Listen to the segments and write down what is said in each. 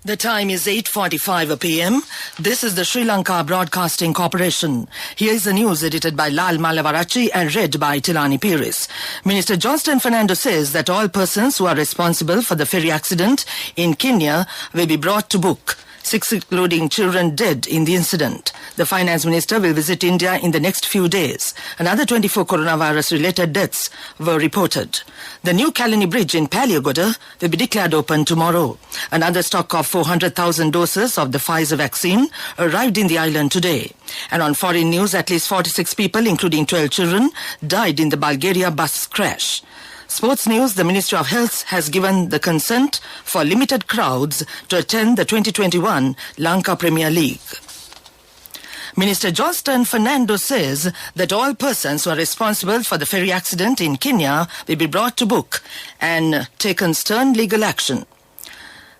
The time is 8:45 p.m. This is the Sri Lanka Broadcasting Corporation. Here is the news edited by Lal Malavarachi and read by Tilani Pires. Minister Johnston Fernando says that all persons who are responsible for the ferry accident in Kenya will be brought to book. 6 including children dead in the incident. The Finance Minister will visit India in the next few days. Another 24 coronavirus-related deaths were reported. The new Kalani Bridge in Paliagoda will be declared open tomorrow. Another stock of 400,000 doses of the Pfizer vaccine arrived in the island today. And on foreign news, at least 46 people, including 12 children, died in the Bulgaria bus crash. Sports news, the Ministry of Health has given the consent for limited crowds to attend the 2021 Lanka Premier League. Minister Johnston Fernando says that all persons who are responsible for the ferry accident in Kenya will be brought to book and taken stern legal action.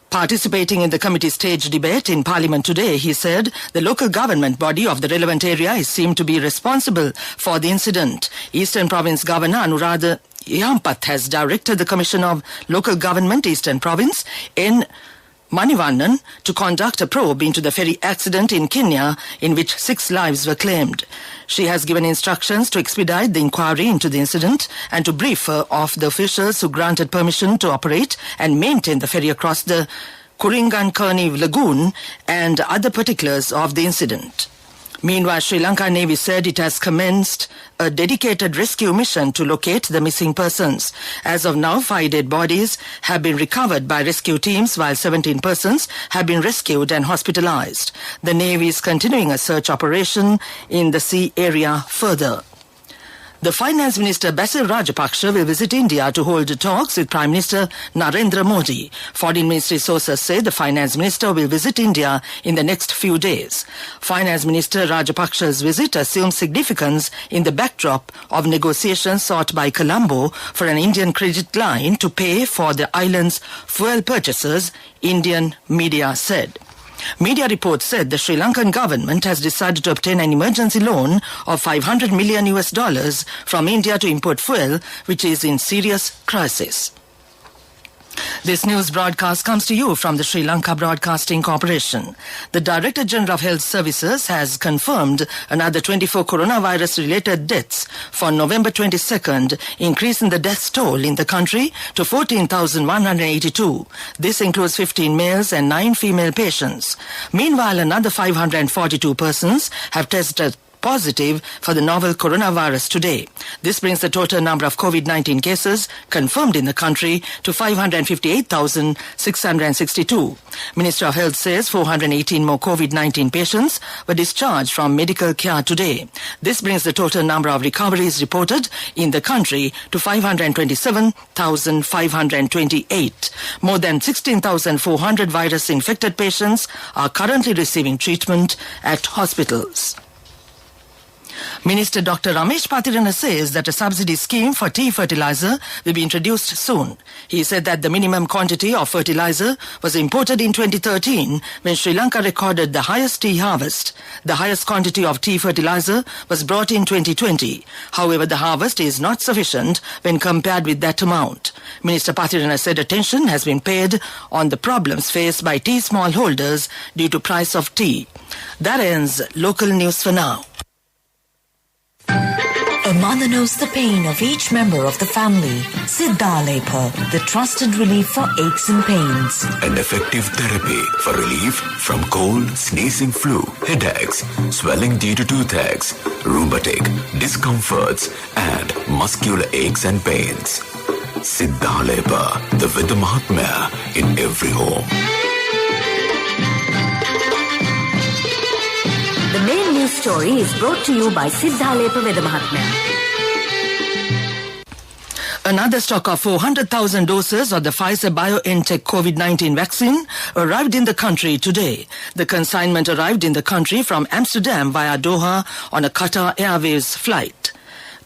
Participating in the committee stage debate in Parliament today, he said the local government body of the relevant area is seen to be responsible for the incident. Eastern Province Governor Anuradha Yampath has directed the Commission of Local Government Eastern Province in Manivannan to conduct a probe into the ferry accident in Kenya in which 6 lives were claimed. She has given instructions to expedite the inquiry into the incident and to brief her of the officials who granted permission to operate and maintain the ferry across the Kuringankerni Lagoon and other particulars of the incident. Meanwhile, Sri Lanka Navy said it has commenced a dedicated rescue mission to locate the missing persons. As of now, 5 dead bodies have been recovered by rescue teams, while 17 persons have been rescued and hospitalized. The Navy is continuing a search operation in the sea area further. The Finance Minister Basil Rajapaksa will visit India to hold talks with Prime Minister Narendra Modi. Foreign Ministry sources say the Finance Minister will visit India in the next few days. Finance Minister Rajapaksa's visit assumes significance in the backdrop of negotiations sought by Colombo for an Indian credit line to pay for the island's fuel purchases, Indian media said. Media reports said the Sri Lankan government has decided to obtain an emergency loan of $500 million from India to import fuel, which is in serious crisis. This news broadcast comes to you from the Sri Lanka Broadcasting Corporation. The Director General of Health Services has confirmed another 24 coronavirus-related deaths for November 22nd, increasing the death toll in the country to 14,182. This includes 15 males and 9 female patients. Meanwhile, another 542 persons have tested positive for the novel coronavirus today. This brings the total number of COVID-19 cases confirmed in the country to 558,662. Ministry of Health says 418 more COVID-19 patients were discharged from medical care today. This brings the total number of recoveries reported in the country to 527,528. More than 16,400 virus-infected patients are currently receiving treatment at hospitals. Minister Dr. Ramesh Patirana says that a subsidy scheme for tea fertilizer will be introduced soon. He said that the minimum quantity of fertilizer was imported in 2013 when Sri Lanka recorded the highest tea harvest. The highest quantity of tea fertilizer was brought in 2020. However, the harvest is not sufficient when compared with that amount. Minister Patirana said attention has been paid on the problems faced by tea smallholders due to price of tea. That ends local news for now. A mother knows the pain of each member of the family. Siddhalepa, the trusted relief for aches and pains. An effective therapy for relief from cold, sneezing, flu, headaches, swelling due to toothaches, rheumatic, discomforts, and muscular aches and pains. Siddhalepa, the Vidamahatmya in every home. The main news story is brought to you by Siddhalepa Vedamahatmya. Another stock of 400,000 doses of the Pfizer-BioNTech COVID-19 vaccine arrived in the country today. The consignment arrived in the country from Amsterdam via Doha on a Qatar Airways flight.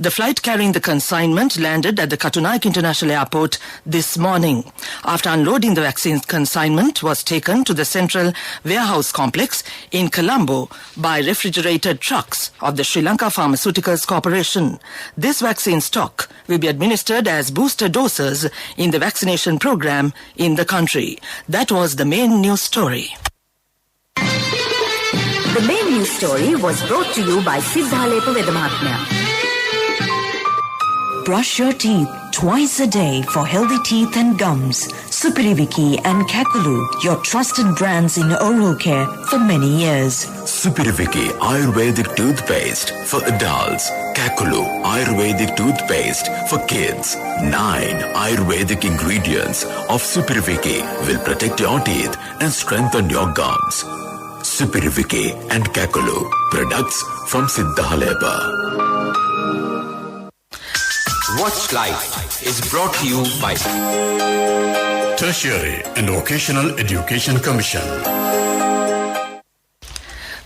The flight carrying the consignment landed at the Katunaik International Airport this morning. After unloading, the vaccine consignment was taken to the central warehouse complex in Colombo by refrigerated trucks of the Sri Lanka Pharmaceuticals Corporation. This vaccine stock will be administered as booster doses in the vaccination program in the country. That was the main news story. The main news story was brought to you by Siddhalepa Vedamahatmya. Brush your teeth twice a day for healthy teeth and gums. Supiriviki and Kakulu, your trusted brands in oral care for many years. Supiriviki Ayurvedic toothpaste for adults. Kakulu Ayurvedic toothpaste for kids. 9 Ayurvedic ingredients of Supiriviki will protect your teeth and strengthen your gums. Supiriviki and Kakulu, products from Siddhalepa. Watch Life is brought to you by Tertiary and Vocational Education Commission.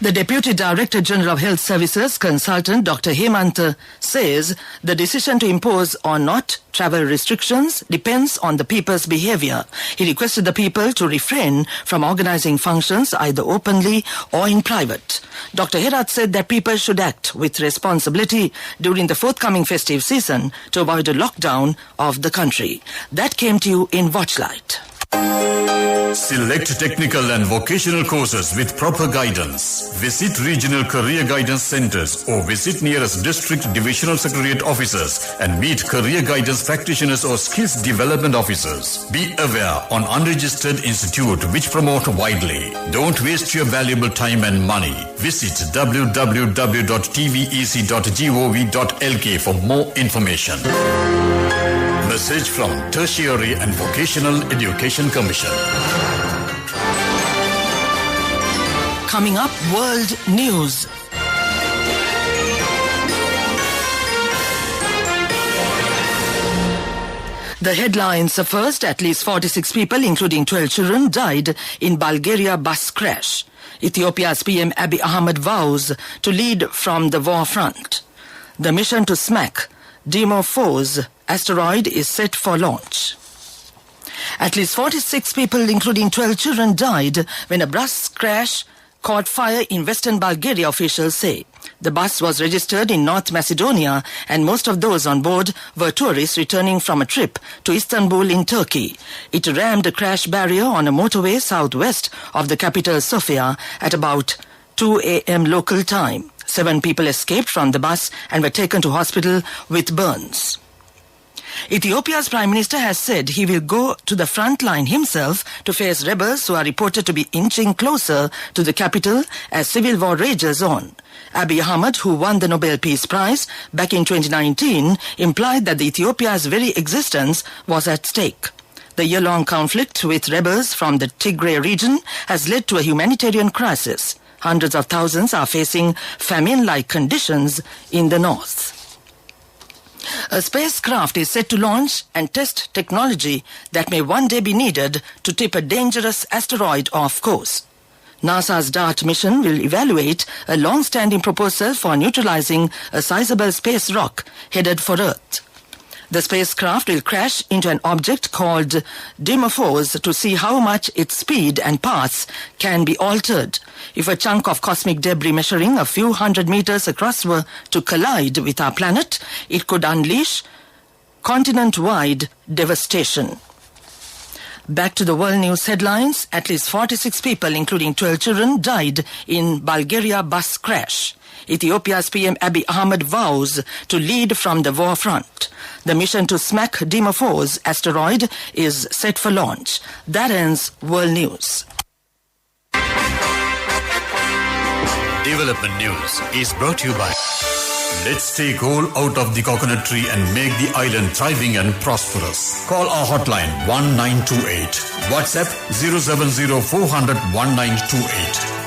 The Deputy Director General of Health Services, Consultant Dr. Hemant, says the decision to impose or not travel restrictions depends on the people's behavior. He requested the people to refrain from organizing functions either openly or in private. Dr. Herat said that people should act with responsibility during the forthcoming festive season to avoid a lockdown of the country. That came to you in Watchlight. Select technical and vocational courses with proper guidance. Visit regional career guidance centers or visit nearest district divisional secretariat offices and meet career guidance practitioners or skills development officers. Be aware on unregistered institute which promote widely. Don't waste your valuable time and money. Visit www.tvec.gov.lk for more information. Message from Tertiary and Vocational Education Commission. Coming up, World News. The headlines are first, at least 46 people, including 12 children, died in Bulgaria bus crash. Ethiopia's PM Abiy Ahmed vows to lead from the war front. The mission to smack Dimorphos asteroid is set for launch. At least 46 people, including 12 children, died when a bus crash caught fire in western Bulgaria, officials say. The bus was registered in North Macedonia and most of those on board were tourists returning from a trip to Istanbul in Turkey. It rammed a crash barrier on a motorway southwest of the capital Sofia at about 2 a.m. local time. 7 people escaped from the bus and were taken to hospital with burns. Ethiopia's Prime Minister has said he will go to the front line himself to face rebels who are reported to be inching closer to the capital as civil war rages on. Abiy Ahmed, who won the Nobel Peace Prize back in 2019, implied that Ethiopia's very existence was at stake. The year-long conflict with rebels from the Tigray region has led to a humanitarian crisis. Hundreds of thousands are facing famine-like conditions in the north. A spacecraft is set to launch and test technology that may one day be needed to tip a dangerous asteroid off course. NASA's DART mission will evaluate a long-standing proposal for neutralizing a sizable space rock headed for Earth. The spacecraft will crash into an object called Dimorphos to see how much its speed and paths can be altered. If a chunk of cosmic debris measuring a few hundred meters across were to collide with our planet, it could unleash continent-wide devastation. Back to the world news headlines. At least 46 people, including 12 children, died in Bulgaria bus crash. Ethiopia's PM Abiy Ahmed vows to lead from the war front. The mission to smack Dimorphos asteroid is set for launch. That ends World News. Development News is brought to you by Let's take coal out of the coconut tree and make the island thriving and prosperous. Call our hotline 1928. WhatsApp 070 400 1928.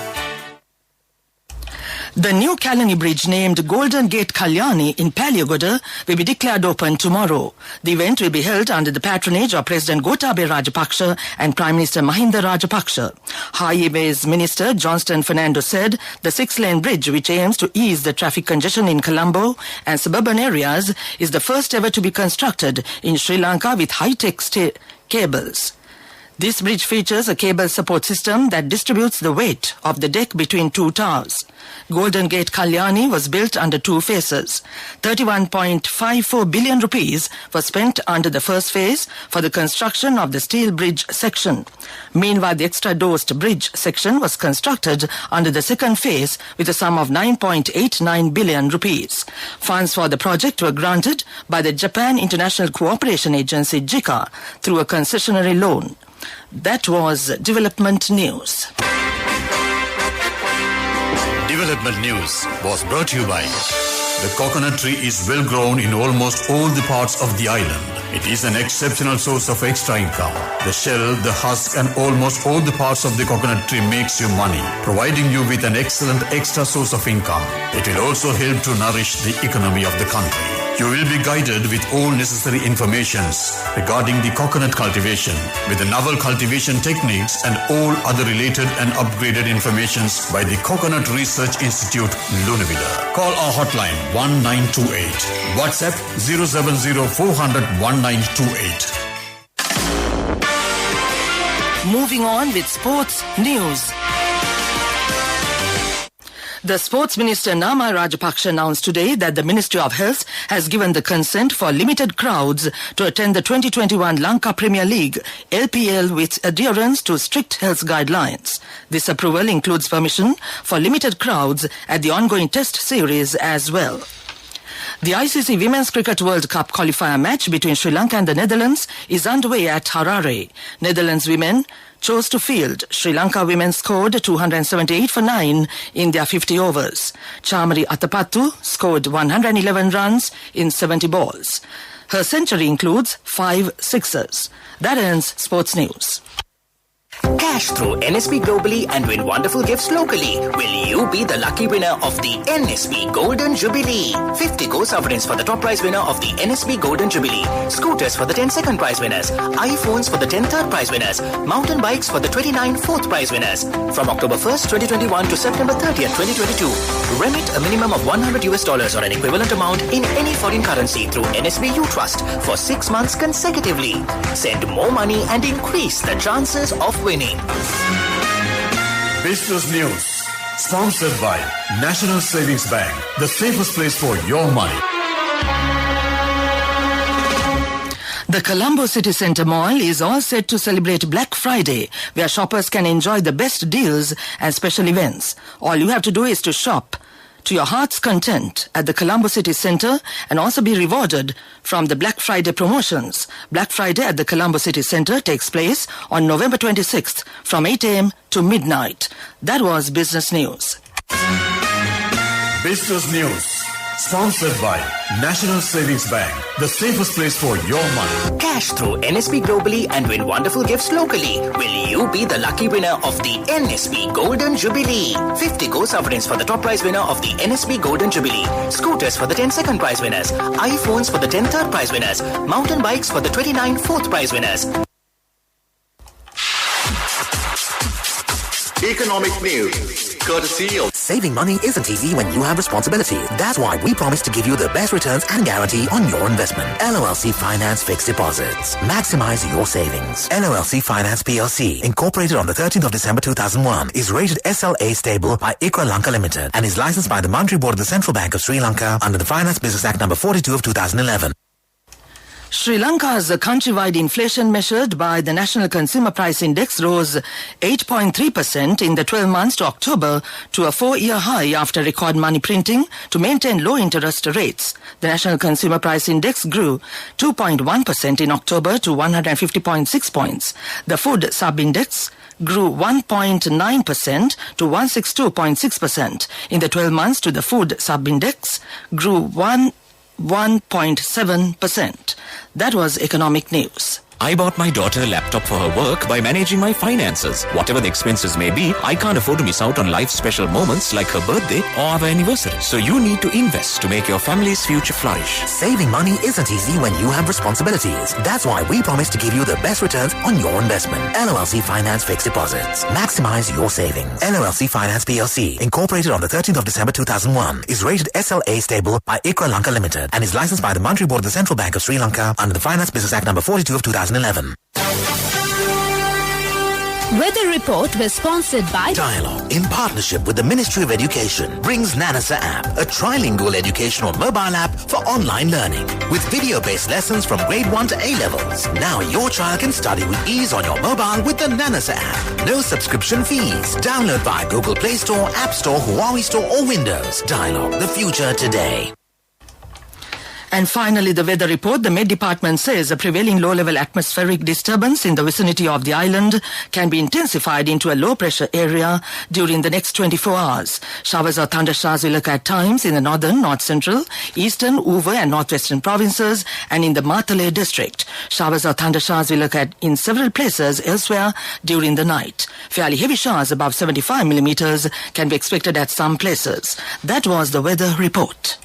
The new Kalani Bridge named Golden Gate Kalyani in Paliagoda will be declared open tomorrow. The event will be held under the patronage of President Gotabaya Rajapaksa and Prime Minister Mahinda Rajapaksa. Highways Minister Johnston Fernando said the 6-lane bridge, which aims to ease the traffic congestion in Colombo and suburban areas, is the first ever to be constructed in Sri Lanka with high-tech cables. This bridge features a cable support system that distributes the weight of the deck between two towers. Golden Gate Kalyani was built under two phases. 31.54 billion rupees was spent under the first phase for the construction of the steel bridge section. Meanwhile, the extra-dosed bridge section was constructed under the second phase with a sum of 9.89 billion rupees. Funds for the project were granted by the Japan International Cooperation Agency, JICA, through a concessionary loan. That was Development News. Development News was brought to you by the coconut tree is well grown in almost all the parts of the island. It is an exceptional source of extra income. The shell, the husk and almost all the parts of the coconut tree makes you money, providing you with an excellent extra source of income. It will also help to nourish the economy of the country. You will be guided with all necessary informations regarding the coconut cultivation with the novel cultivation techniques and all other related and upgraded informations by the Coconut Research Institute, Lunavilla. Call our hotline 1928. WhatsApp 070 400 1928. Moving on with sports news. The Sports Minister Nama Rajapaksa announced today that the Ministry of Health has given the consent for limited crowds to attend the 2021 Lanka Premier League LPL with adherence to strict health guidelines. This approval includes permission for limited crowds at the ongoing Test series as well. The ICC Women's Cricket World Cup qualifier match between Sri Lanka and the Netherlands is underway at Harare. Netherlands women chose to field. Sri Lanka women scored 278 for 9 in their 50 overs. Chamari Atapattu scored 111 runs in 70 balls. Her century includes 5 sixers. That ends Sports News. Cash through NSB globally and win wonderful gifts locally. Will you be the lucky winner of the NSB Golden Jubilee? 50 gold sovereigns for the top prize winner of the NSB Golden Jubilee. Scooters for the 10 second prize winners. iPhones for the 10 third prize winners. Mountain bikes for the 29 fourth prize winners. From October 1st, 2021 to September 30th, 2022. Remit a minimum of $100 or an equivalent amount in any foreign currency through NSB U-Trust for 6 months consecutively. Send more money and increase the chances of winning. Business News, sponsored by National Savings Bank, the safest place for your money. The Colombo City Centre Mall is all set to celebrate Black Friday, where shoppers can enjoy the best deals and special events. All you have to do is to shop to your heart's content at the Colombo City Centre and also be rewarded from the Black Friday promotions. Black Friday at the Colombo City Centre takes place on November 26th from 8 a.m. to midnight. That was Business News. Business News, sponsored by National Savings Bank, the safest place for your money. Cash through NSB globally and win wonderful gifts locally. Will you be the lucky winner of the NSB Golden Jubilee? 50 gold sovereigns for the top prize winner of the NSB Golden Jubilee. Scooters for the 10 second prize winners. iPhones for the 10 third prize winners. Mountain bikes for the 29 fourth prize winners. Economic news, courtesy of... Saving money isn't easy when you have responsibility. That's why we promise to give you the best returns and guarantee on your investment. LOLC Finance Fixed Deposits. Maximize your savings. LOLC Finance PLC, incorporated on the 13th of December 2001, is rated SLA stable by ICRA Lanka Limited and is licensed by the Monetary Board of the Central Bank of Sri Lanka under the Finance Business Act number 42 of 2011. Sri Lanka's countrywide inflation measured by the National Consumer Price Index rose 8.3% in the 12 months to October to a 4-year high after record money printing to maintain low interest rates. The National Consumer Price Index grew 2.1% in October to 150.6 points. The Food Sub-Index grew 1.9% to 162.6%. In the 12 months to the Food Sub-Index grew 1.7%. That was Economic News. I bought my daughter a laptop for her work by managing my finances. Whatever the expenses may be, I can't afford to miss out on life's special moments like her birthday or our anniversary. So you need to invest to make your family's future flourish. Saving money isn't easy when you have responsibilities. That's why we promise to give you the best returns on your investment. LOLC Finance Fixed Deposits. Maximize your savings. LOLC Finance PLC, incorporated on the 13th of December 2001, is rated SLA stable by ICRA Lanka Limited and is licensed by the Monetary Board of the Central Bank of Sri Lanka under the Finance Business Act number 42 of 2011. Weather report was sponsored by Dialogue, in partnership with the Ministry of Education, brings Nanasa app, a trilingual educational mobile app for online learning with video-based lessons from grade 1 to A-levels. Now your child can study with ease on your mobile with the Nanasa app. No subscription fees. Download via Google Play Store, App Store, Huawei Store or Windows. Dialogue, the future today. And finally, the weather report. The Met Department says a prevailing low-level atmospheric disturbance in the vicinity of the island can be intensified into a low-pressure area during the next 24 hours. Showers or thundershowers will occur at times in the northern, north-central, eastern, Uva and northwestern provinces and in the Matale district. Showers or thundershowers will occur in several places elsewhere during the night. Fairly heavy showers above 75 millimeters can be expected at some places. That was the weather report.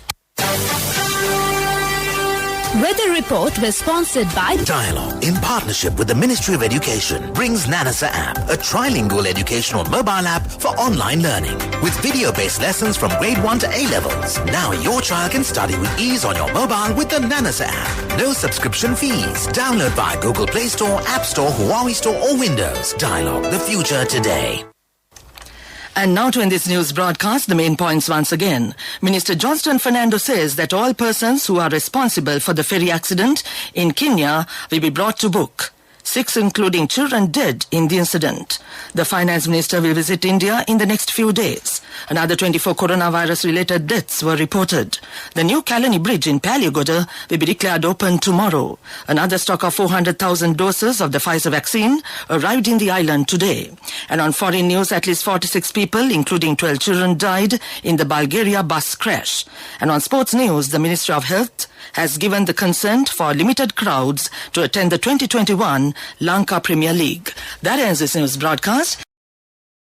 Weather report was sponsored by Dialogue, in partnership with the Ministry of Education, brings Nanasa app, a trilingual educational mobile app for online learning with video-based lessons from grade 1 to A-levels. Now your child can study with ease on your mobile with the Nanasa app. No subscription fees. Download via Google Play Store, App Store, Huawei Store or Windows. Dialogue, the future today. And now to end this news broadcast, the main points once again. Minister Johnston Fernando says that all persons who are responsible for the ferry accident in Kenya will be brought to book. 6 including children dead in the incident. The finance minister will visit India in the next few days. Another 24 coronavirus-related deaths were reported. The new Kalani Bridge in Paliagoda will be declared open tomorrow. Another stock of 400,000 doses of the Pfizer vaccine arrived in the island today. And on foreign news, at least 46 people, including 12 children, died in the Bulgaria bus crash. And on sports news, the Ministry of Health has given the consent for limited crowds to attend the 2021 Lanka Premier League. That ends this news broadcast.